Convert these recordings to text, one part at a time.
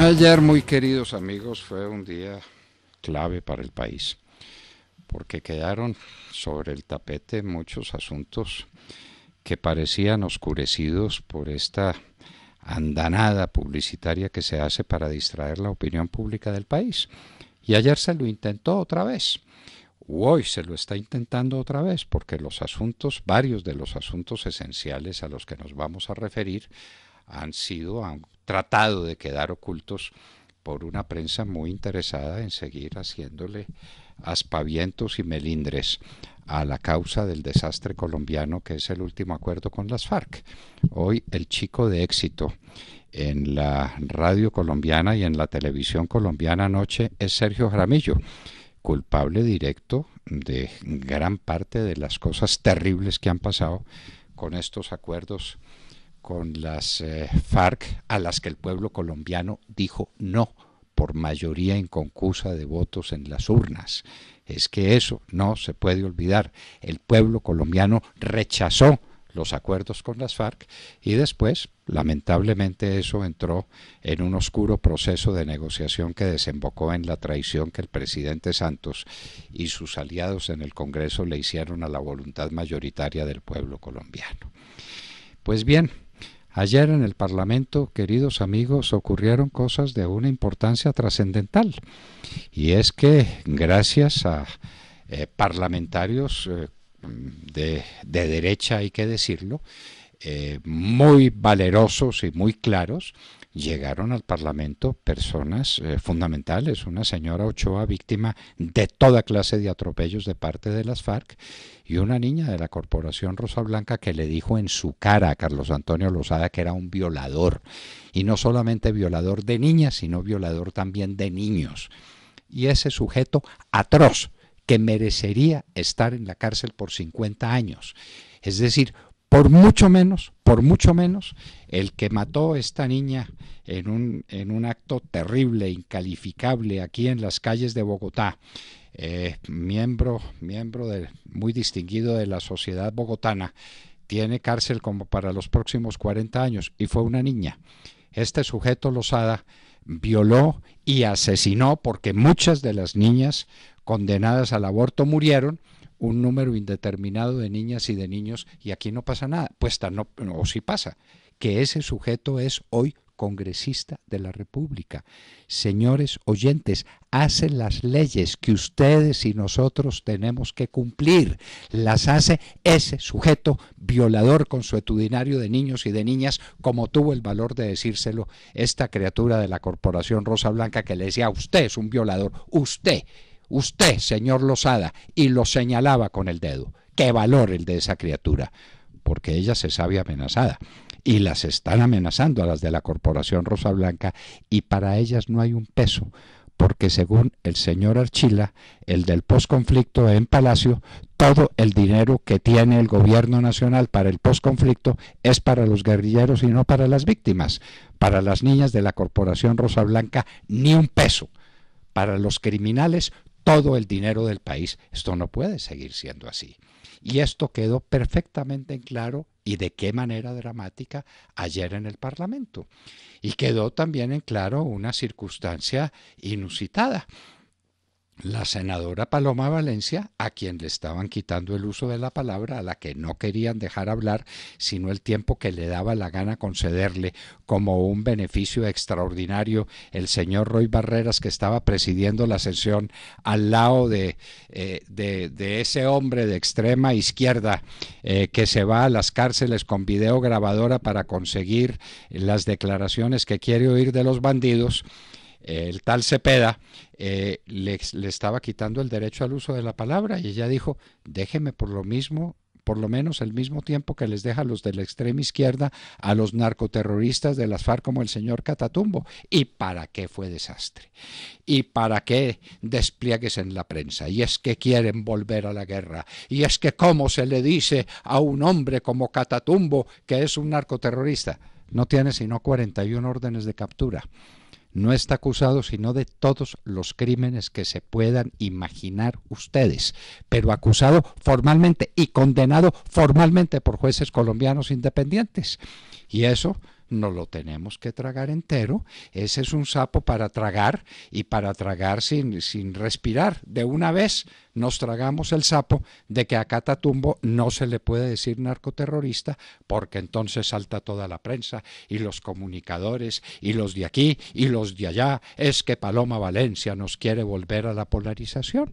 Ayer, muy queridos amigos, fue un día clave para el país, porque quedaron sobre el tapete muchos asuntos que parecían oscurecidos por esta andanada publicitaria que se hace para distraer la opinión pública del país. Y ayer se lo intentó otra vez. Hoy se lo está intentando otra vez, porque los asuntos, varios de los asuntos esenciales a los que nos vamos a referir, han tratado de quedar ocultos por una prensa muy interesada en seguir haciéndole aspavientos y melindres a la causa del desastre colombiano, que es el último acuerdo con las FARC. Hoy el chico de éxito en la radio colombiana y en la televisión colombiana anoche es Sergio Jaramillo, culpable directo de gran parte de las cosas terribles que han pasado con estos acuerdos con las FARC, a las que el pueblo colombiano dijo no por mayoría inconcusa de votos en las urnas. Es que eso no se puede olvidar. El pueblo colombiano rechazó los acuerdos con las FARC y después, lamentablemente, eso entró en un oscuro proceso de negociación que desembocó en la traición que el presidente Santos y sus aliados en el Congreso le hicieron a la voluntad mayoritaria del pueblo colombiano. Pues bien, ayer en el Parlamento, queridos amigos, ocurrieron cosas de una importancia trascendental. Y es que gracias a parlamentarios de derecha, hay que decirlo, muy valerosos y muy claros, llegaron al Parlamento personas fundamentales. Una señora Ochoa, víctima de toda clase de atropellos de parte de las FARC, y una niña de la Corporación Rosa Blanca que le dijo en su cara a Carlos Antonio Lozada que era un violador, y no solamente violador de niñas, sino violador también de niños. Y ese sujeto atroz, que merecería estar en la cárcel por 50 años. Es decir, por mucho menos, el que mató a esta niña en un acto terrible, incalificable, aquí en las calles de Bogotá, miembro muy distinguido de la sociedad bogotana, tiene cárcel como para los próximos 40 años, y fue una niña. Este sujeto Lozada violó y asesinó, porque muchas de las niñas condenadas al aborto murieron, un número indeterminado de niñas y de niños, y aquí no pasa nada. Pues no, o sí pasa, que ese sujeto es hoy congresista de la República. Señores oyentes, hace las leyes que ustedes y nosotros tenemos que cumplir. Las hace ese sujeto violador consuetudinario de niños y de niñas, como tuvo el valor de decírselo esta criatura de la Corporación Rosa Blanca, que le decía: usted es un violador, usted, señor Lozada, y lo señalaba con el dedo. ¡Qué valor el de esa criatura! Porque ella se sabe amenazada, y las están amenazando a las de la Corporación Rosa Blanca, y para ellas no hay un peso, porque según el señor Archila, el del posconflicto en Palacio, todo el dinero que tiene el gobierno nacional para el posconflicto es para los guerrilleros y no para las víctimas. Para las niñas de la Corporación Rosa Blanca, ni un peso. Para los criminales, todo el dinero del país. Esto no puede seguir siendo así. Y esto quedó perfectamente en claro, y de qué manera dramática, ayer en el Parlamento. Y quedó también en claro una circunstancia inusitada. La senadora Paloma Valencia, a quien le estaban quitando el uso de la palabra, a la que no querían dejar hablar, sino el tiempo que le daba la gana concederle como un beneficio extraordinario, el señor Roy Barreras, que estaba presidiendo la sesión al lado de ese hombre de extrema izquierda que se va a las cárceles con videograbadora para conseguir las declaraciones que quiere oír de los bandidos. El tal Cepeda le estaba quitando el derecho al uso de la palabra, y ella dijo: déjeme por lo menos el mismo tiempo que les deja a los de la extrema izquierda, a los narcoterroristas de las FARC como el señor Catatumbo. ¿Y para qué fue desastre? ¿Y para qué despliegues en la prensa? Y es que quieren volver a la guerra. Y es que cómo se le dice a un hombre como Catatumbo que es un narcoterrorista. No tiene sino 41 órdenes de captura. No está acusado sino de todos los crímenes que se puedan imaginar ustedes, pero acusado formalmente y condenado formalmente por jueces colombianos independientes. Y eso nos lo tenemos que tragar entero. Ese es un sapo para tragar, y para tragar sin respirar. De una vez nos tragamos el sapo de que a Catatumbo no se le puede decir narcoterrorista, porque entonces salta toda la prensa y los comunicadores y los de aquí y los de allá. Es que Paloma Valencia nos quiere volver a la polarización.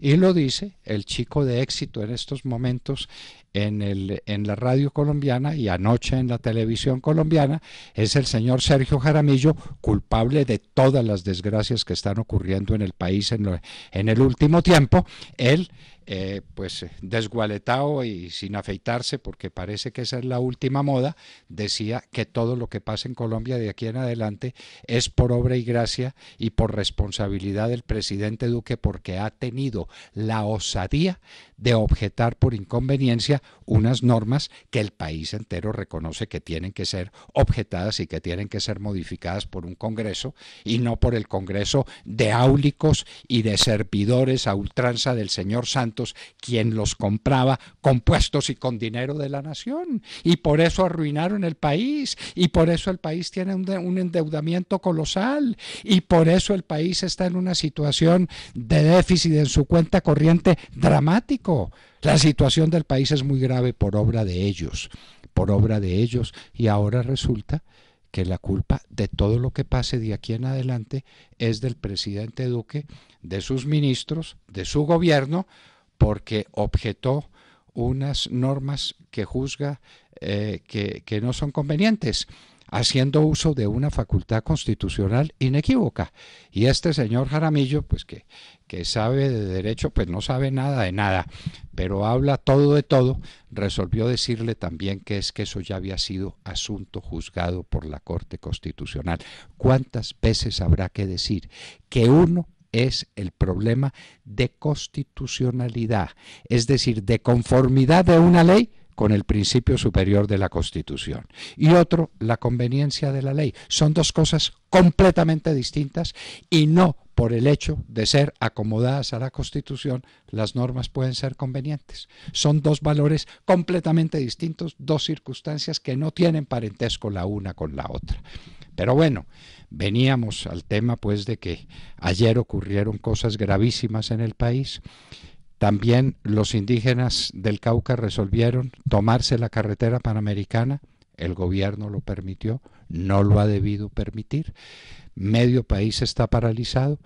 Y lo dice el chico de éxito en estos momentos en la radio colombiana y anoche en la televisión colombiana, es el señor Sergio Jaramillo, culpable de todas las desgracias que están ocurriendo en el país en el último tiempo. Él, pues desgualetado y sin afeitarse, porque parece que esa es la última moda, decía que todo lo que pasa en Colombia de aquí en adelante es por obra y gracia y por responsabilidad del presidente Duque, porque ha tenido la osadía de objetar por inconveniencia unas normas que el país entero reconoce que tienen que ser objetadas y que tienen que ser modificadas por un Congreso, y no por el Congreso de áulicos y de servidores a ultranza del señor Santos, quien los compraba con puestos y con dinero de la nación. Y por eso arruinaron el país, y por eso el país tiene un endeudamiento colosal, y por eso el país está en una situación de déficit en su cuenta corriente dramático. La situación del país es muy grave por obra de ellos, y ahora resulta que la culpa de todo lo que pase de aquí en adelante es del presidente Duque, de sus ministros, de su gobierno, porque objetó unas normas que juzga que no son convenientes, haciendo uso de una facultad constitucional inequívoca. Y este señor Jaramillo, pues que sabe de derecho, pues no sabe nada de nada, pero habla todo de todo, resolvió decirle también que eso ya había sido asunto juzgado por la Corte Constitucional. ¿Cuántas veces habrá que decir que uno es el problema de constitucionalidad, es decir, de conformidad de una ley con el principio superior de la Constitución, y otro, la conveniencia de la ley? Son dos cosas completamente distintas, y no por el hecho de ser acomodadas a la Constitución las normas pueden ser convenientes. Son dos valores completamente distintos, dos circunstancias que no tienen parentesco la una con la otra. Pero bueno, veníamos al tema pues de que ayer ocurrieron cosas gravísimas en el país. También los indígenas del Cauca resolvieron tomarse la carretera panamericana. El gobierno lo permitió, no lo ha debido permitir. Medio país está paralizado.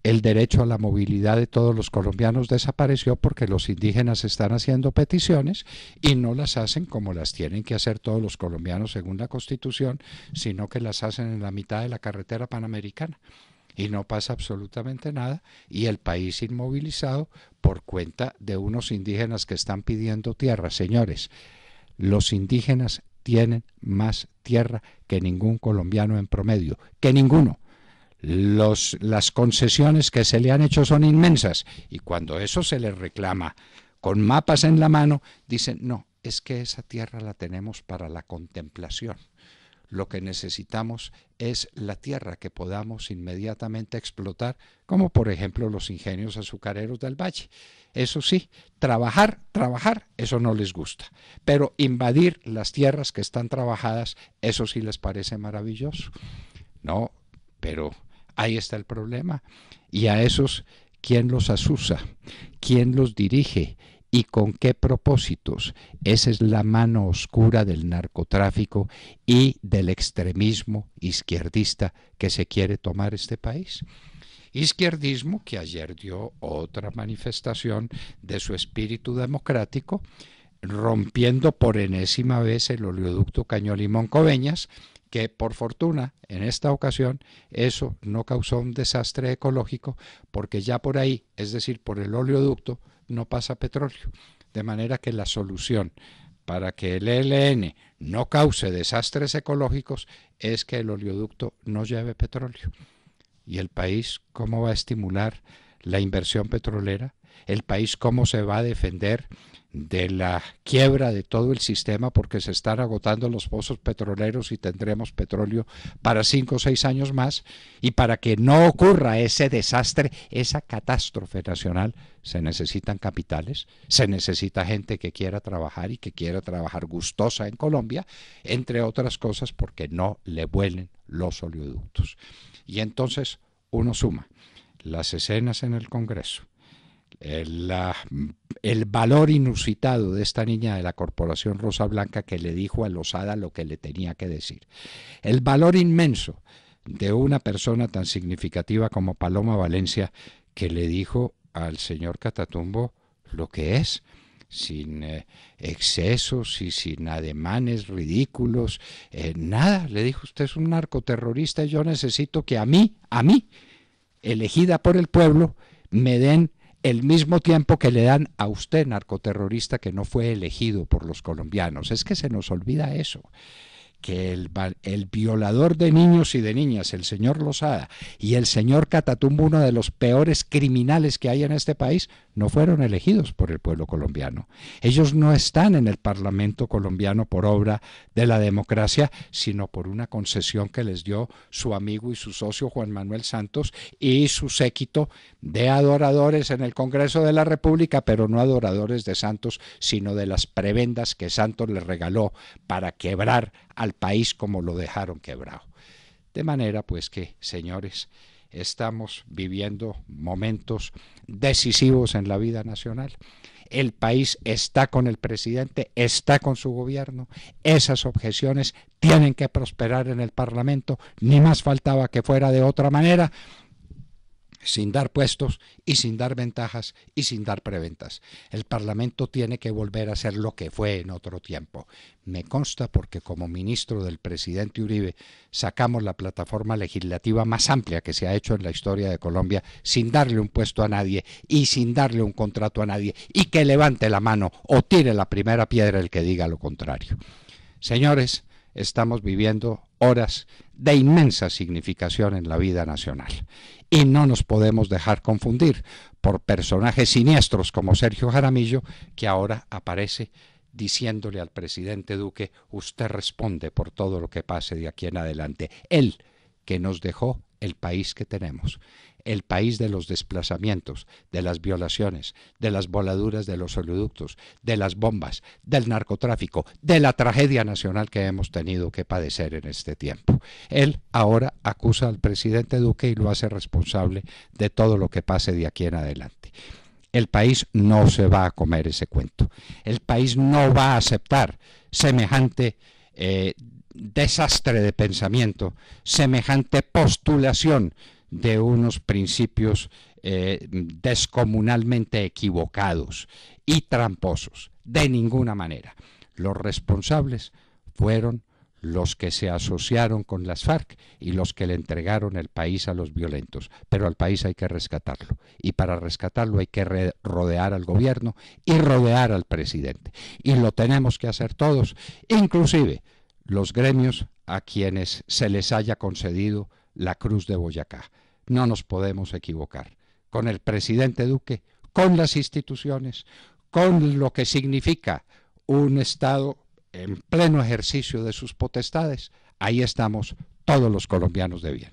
El derecho a la movilidad de todos los colombianos desapareció porque los indígenas están haciendo peticiones y no las hacen como las tienen que hacer todos los colombianos según la Constitución, sino que las hacen en la mitad de la carretera panamericana. Y no pasa absolutamente nada, y el país inmovilizado por cuenta de unos indígenas que están pidiendo tierra. Señores, los indígenas tienen más tierra que ningún colombiano en promedio, que ninguno. Las concesiones que se le han hecho son inmensas, y cuando eso se les reclama con mapas en la mano, dicen, no, es que esa tierra la tenemos para la contemplación. Lo que necesitamos es la tierra que podamos inmediatamente explotar, como por ejemplo los ingenios azucareros del Valle. Eso sí, trabajar, eso no les gusta. Pero invadir las tierras que están trabajadas, eso sí les parece maravilloso. No, pero ahí está el problema. Y a esos, ¿quién los asusa? ¿Quién los dirige? ¿Y con qué propósitos? Esa es la mano oscura del narcotráfico y del extremismo izquierdista que se quiere tomar este país. Izquierdismo que ayer dio otra manifestación de su espíritu democrático, rompiendo por enésima vez el oleoducto Caño-Limón-Coveñas, que por fortuna en esta ocasión eso no causó un desastre ecológico, porque ya por ahí, es decir, por el oleoducto, no pasa petróleo, de manera que la solución para que el ELN no cause desastres ecológicos es que el oleoducto no lleve petróleo. ¿Y el país cómo va a estimular la inversión petrolera? el país cómo se va a defender de la quiebra de todo el sistema, porque se están agotando los pozos petroleros y tendremos petróleo para 5 o 6 años más, y para que no ocurra ese desastre, esa catástrofe nacional, se necesitan capitales, se necesita gente que quiera trabajar y que quiera trabajar gustosa en Colombia, entre otras cosas porque no le vuelen los oleoductos. Y entonces uno suma las escenas en el Congreso, el valor inusitado de esta niña de la Corporación Rosa Blanca que le dijo a Lozada lo que le tenía que decir, el valor inmenso de una persona tan significativa como Paloma Valencia, que le dijo al señor Catatumbo lo que es, sin excesos y sin ademanes ridículos, nada, le dijo: usted es un narcoterrorista y yo necesito que a mí, elegida por el pueblo, me den el mismo tiempo que le dan a usted, narcoterrorista, que no fue elegido por los colombianos. Es que se nos olvida eso, que el violador de niños y de niñas, el señor Lozada, y el señor Catatumbo, uno de los peores criminales que hay en este país, no fueron elegidos por el pueblo colombiano. Ellos no están en el Parlamento colombiano por obra de la democracia, sino por una concesión que les dio su amigo y su socio Juan Manuel Santos y su séquito de adoradores en el Congreso de la República, pero no adoradores de Santos, sino de las prebendas que Santos les regaló para quebrar al país como lo dejaron quebrado. De manera pues que, señores, estamos viviendo momentos decisivos en la vida nacional. El país está con el presidente, está con su gobierno. Esas objeciones tienen que prosperar en el Parlamento, ni más faltaba que fuera de otra manera, sin dar puestos y sin dar ventajas y sin dar preventas. El Parlamento tiene que volver a ser lo que fue en otro tiempo. Me consta porque como ministro del presidente Uribe sacamos la plataforma legislativa más amplia que se ha hecho en la historia de Colombia, sin darle un puesto a nadie y sin darle un contrato a nadie, y que levante la mano o tire la primera piedra el que diga lo contrario. Señores, estamos viviendo horas de inmensa significación en la vida nacional y no nos podemos dejar confundir por personajes siniestros como Sergio Jaramillo, que ahora aparece diciéndole al presidente Duque: usted responde por todo lo que pase de aquí en adelante. Él, que nos dejó el país que tenemos, el país de los desplazamientos, de las violaciones, de las voladuras de los oleoductos, de las bombas, del narcotráfico, de la tragedia nacional que hemos tenido que padecer en este tiempo. Él ahora acusa al presidente Duque y lo hace responsable de todo lo que pase de aquí en adelante. El país no se va a comer ese cuento. El país no va a aceptar semejante desastre de pensamiento, semejante postulación de unos principios descomunalmente equivocados y tramposos. De ninguna manera. Los responsables fueron los que se asociaron con las FARC y los que le entregaron el país a los violentos. Pero al país hay que rescatarlo. Y para rescatarlo hay que rodear al gobierno y rodear al presidente. Y lo tenemos que hacer todos, inclusive los gremios a quienes se les haya concedido la Cruz de Boyacá. No nos podemos equivocar. Con el presidente Duque, con las instituciones, con lo que significa un Estado en pleno ejercicio de sus potestades, ahí estamos todos los colombianos de bien.